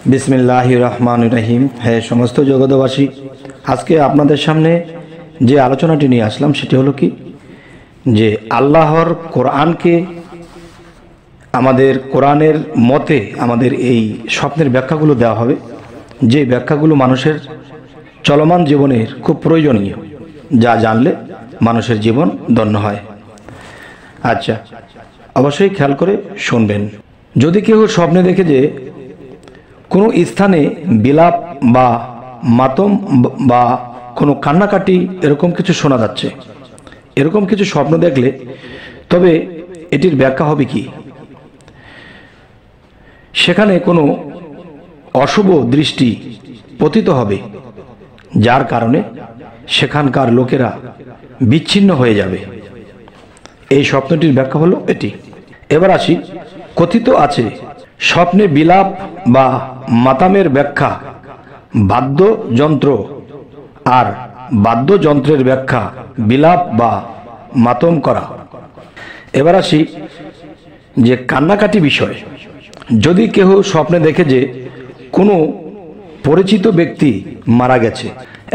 बिस्मिल्लाहिर रहमानिर रहीम। है समस्त जगतवासी, आज के आपनादेर सामने जे आलोचनाटी निये आसलाम सेटी हलो कि जे आल्लाहर कुरआन के आमादेर कुरआनेर मते आमादेर एई स्वप्नेर व्याख्यागुलो देওয়া হবে, जे व्याख्यागुलो मानुषेर चलमान जीवनेर खूब प्रयोजनीय, जा जानले मानुषेर जीवन धन्य हय। अच्छा, अवश्यई ख्याल करे शुनबेन। यदि केउ स्वप्ने देखे जे কোনো স্থানে বিলাপ বা মাতম বা কোনো কান্নাকাটি এরকম কিছু শোনা যাচ্ছে, এরকম কিছু স্বপ্ন দেখলে তবে এটির ব্যাখ্যা হবে কি? সেখানে কোনো অশুভ দৃষ্টি পতিত হবে, যার কারণে সেখানকার লোকেরা বিচ্ছিন্ন হয়ে যাবে। এই স্বপ্নটির ব্যাখ্যা হলো এটি। এবার আসি, কথিত আছে স্বপ্নে বিলাপ বা মাতামের ব্যাখ্যা বাদ্যযন্ত্র, আর বাদ্যযন্ত্রের ব্যাখ্যা বিলাপ বা মাতম করা। এবার আসি যে কান্নাকাটি বিষয়। যদি কেউ স্বপ্নে দেখে যে কোনো পরিচিত ব্যক্তি মারা গেছে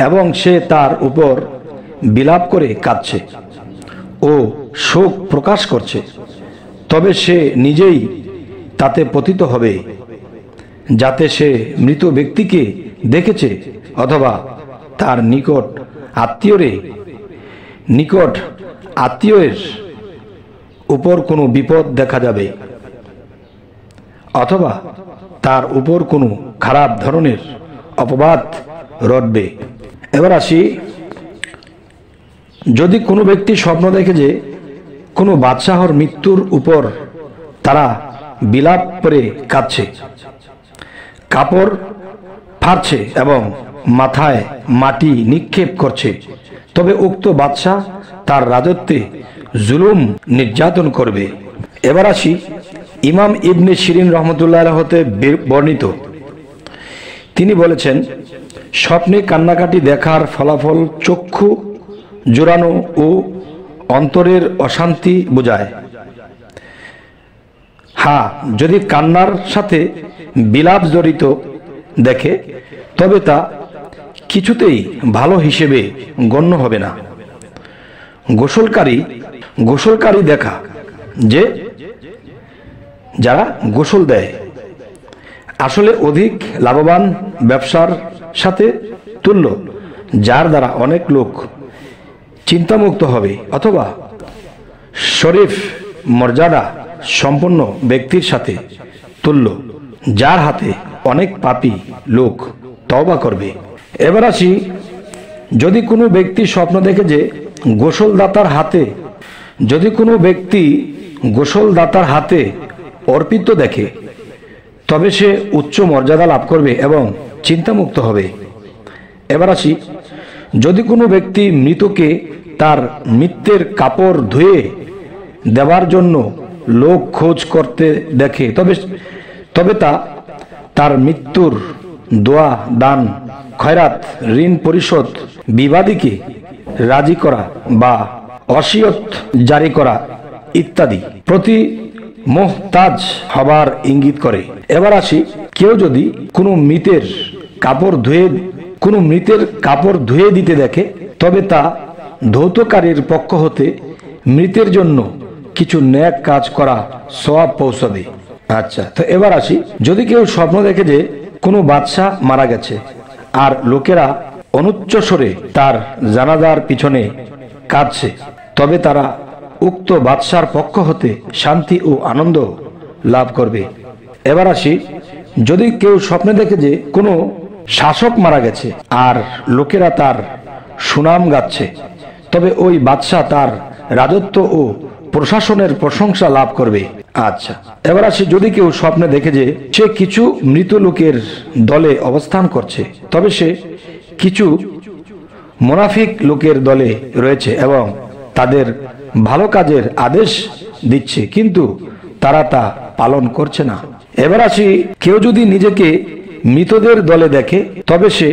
এবং সে তার উপর বিলাপ করে কাঁদছে ও শোক প্রকাশ করছে, তবে সে নিজেই তাতে পতিত হবে, যাতে সে মৃত ব্যক্তিকে দেখেছে অথবা তার নিকট আত্মীয়ের উপর কোনো বিপদ দেখা যাবে অথবা তার উপর কোনো খারাপ ধরনের অপবাদ রটবে। এবার আসি, যদি কোনো ব্যক্তি স্বপ্ন দেখে যে কোনো বাদশাহর মৃত্যুর উপর তারা বিলাপ করে কাঁদছে, কাপড় ফাড়ছে এবং মাথায় মাটি নিক্ষেপ করছে, তবে উক্ত বাদশাহ তার রাজত্বে জুলুম নির্যাতন করবে। এবার আসি, ইমাম ইবনে শিরিন রহমতুল্লাহ আলাইহি হতে বর্ণিত, তিনি বলেছেন, স্বপ্নে কান্নাকাটি দেখার ফলাফল চক্ষু জোড়ানো ও অন্তরের অশান্তি বোঝায়। হ্যাঁ, যদি কান্নার সাথে বিলাপ জড়িত দেখে তবে তা কিছুতেই ভালো হিসেবে গণ্য হবে না। গোসলকারী দেখা, যে যারা গোসল দেয়, আসলে অধিক লাভবান ব্যবসার সাথে তুল্য, যার দ্বারা অনেক লোক চিন্তামুক্ত হবে, অথবা শরীফ মর্যাদা সম্পন্ন ব্যক্তির সাথে তুল্য, যার হাতে অনেক পাপী লোক তওবা করবে। এবার আসি, যদি কোনো ব্যক্তি স্বপ্ন দেখে যে গোসলদাতার হাতে অর্পিত দেখে, তবে সে উচ্চ মর্যাদা লাভ করবে এবং চিন্তামুক্ত হবে। এবার আসি, যদি কোনো ব্যক্তি মৃতকে তার মৃত্যের কাপড় ধুয়ে দেওয়ার জন্য লোক খোঁজ করতে দেখে, তবে তা তার মৃত্যুর দোয়া, দান, খয়রাত, ঋণ পরিশোধ, বিবাদীকে রাজি করা বা ওসিয়ত জারি করা ইত্যাদি প্রতি মুহতাজ হবার ইঙ্গিত করে। এবার আসি, কেউ যদি কোনো মৃতের কাপড় ধুয়ে দিতে দেখে, তবে তা ধৌতকারীর পক্ষ হতে মৃতের জন্য কিছু নেক কাজ করা সওয়াব পৌঁছাবে। আচ্ছা, তো এবার আসি, যদি কেউ স্বপ্ন দেখে যে কোনো বাদশাহ মারা গেছে আর লোকেরা অনুচ্চস্বরে তার জানাজার পিছনে কাঁদছে, তবে তারা উক্ত বাদশার পক্ষ হতে শান্তি ও আনন্দ লাভ করবে। এবার আসি, যদি কেউ স্বপ্নে দেখে যে কোনো শাসক মারা গেছে আর লোকেরা তার সুনাম গাচ্ছে, তবে ওই বাদশাহ তার রাজত্ব ও প্রশাসনের প্রশংসা লাভ করবে। আচ্ছা, এবার আসি, যদি কেউ স্বপ্নে দেখে যে সে কিছু মৃত লোকের দলে অবস্থান করছে, তবে সে কিছু মুনাফিক লোকের দলে রয়েছে এবং তাদের ভালো কাজের আদেশ দিচ্ছে, কিন্তু তারা তা পালন করছে না। এবার আসি, কেউ যদি নিজেকে মৃতদের দলে দেখে, তবে সে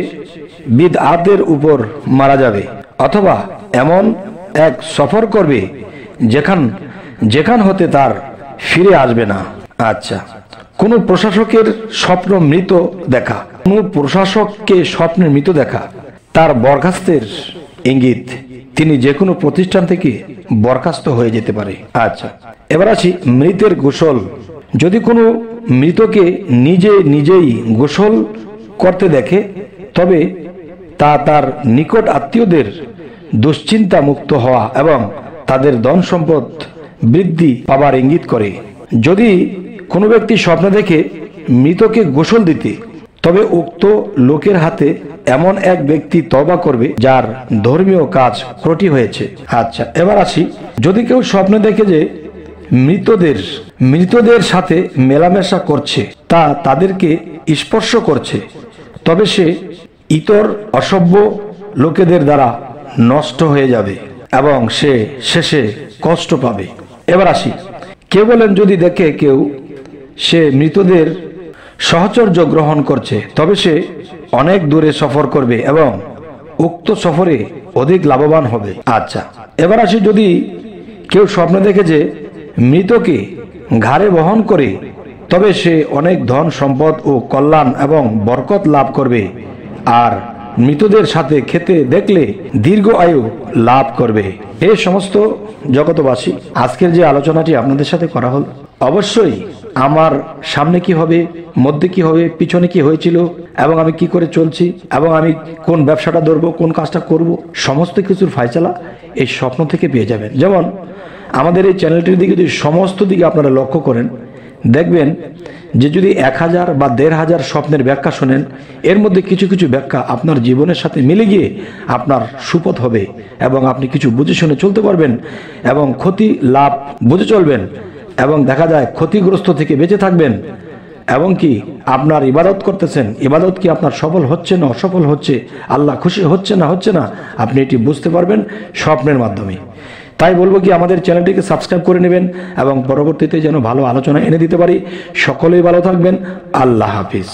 বিদআতের উপর মারা যাবে অথবা এমন এক সফর করবে যেখান হতে তার ফিরে আসবে না। আচ্ছা, কোনো প্রশাসকের স্বপ্ন মৃত দেখা, কোনো প্রশাসককে স্বপ্নে মৃত দেখা তার বরখাস্তের ইঙ্গিত। তিনি যে কোনো প্রতিষ্ঠান থেকে বরখাস্ত হয়ে যেতে পারে। আচ্ছা, এবার আসি মৃতের গোসল। যদি কোনো মৃতকে নিজেই গোসল করতে দেখে তবে তা তার নিকট আত্মীয়দের দুশ্চিন্তা মুক্ত হওয়া এবং তাদের ধন সম্পদ বৃদ্ধি পাবার ইঙ্গিত করে। যদি কোনো ব্যক্তি স্বপ্নে দেখে মৃতকে গোসল দিতে তবে উক্ত লোকের হাতে এমন এক ব্যক্তি তওবা করবে যার ধর্মীয় কাজ ত্রুটি হয়েছে। আচ্ছা, এবার আসি যদি কেউ স্বপ্নে দেখে যে মৃতদের সাথে মেলামেশা করছে, তা তাদেরকে স্পর্শ করছে, তবে সে ইতর অসভ্য লোকেদের দ্বারা নষ্ট হয়ে যাবে এবং সে শেষে কষ্ট পাবে। এবার আসি, কেউ বলেন যদি দেখে কেউ সে মৃতদের সহচর্য গ্রহণ করছে তবে সে অনেক দূরে সফর করবে এবং উক্ত সফরে অধিক লাভবান হবে। আচ্ছা, এবার আসি যদি কেউ স্বপ্ন দেখে যে মৃতকে ঘাড়ে বহন করে তবে সে অনেক ধন সম্পদ ও কল্যাণ এবং বরকত লাভ করবে, আর মৃতদের সাথে খেতে দেখলে দীর্ঘ আয়ু লাভ করবে। এই সমস্ত জগতবাসী, আজকের যে আলোচনাটি আপনাদের সাথে করা হল, অবশ্যই আমার সামনে কি হবে, মধ্যে কি হবে, পিছনে কি হয়েছিল এবং আমি কি করে চলছি এবং আমি কোন ব্যবসাটা ধরবো, কোন কাজটা করব, সমস্ত কিছুর ফায়সালা এই স্বপ্ন থেকে পেয়ে যাবেন। যেমন আমাদের এই চ্যানেলটির দিকে যদি সমস্ত দিকে আপনারা লক্ষ্য করেন, দেখবেন যে যদি 1000 বা 1500 স্বপ্নের ব্যাখ্যা শোনেন, এর মধ্যে কিছু কিছু ব্যাখ্যা আপনার জীবনের সাথে মিলে গিয়ে আপনার সুপথ হবে এবং আপনি কিছু বুঝে শুনে চলতে পারবেন এবং ক্ষতি লাভ বুঝে চলবেন এবং দেখা যায় ক্ষতিগ্রস্ত থেকে বেঁচে থাকবেন। এবং কি আপনার ইবাদত করতেছেন, ইবাদত কি আপনার সফল হচ্ছে না অসফল হচ্ছে, আল্লাহ খুশি হচ্ছে না আপনি এটি বুঝতে পারবেন স্বপ্নের মাধ্যমে। তাই বলবো কি আমাদের চ্যানেলটিকে সাবস্ক্রাইব করে নেবেন এবং পরবর্তীতে যেন ভালো আলোচনা এনে দিতে পারি। সকলেই ভালো থাকবেন। আল্লাহ হাফিজ।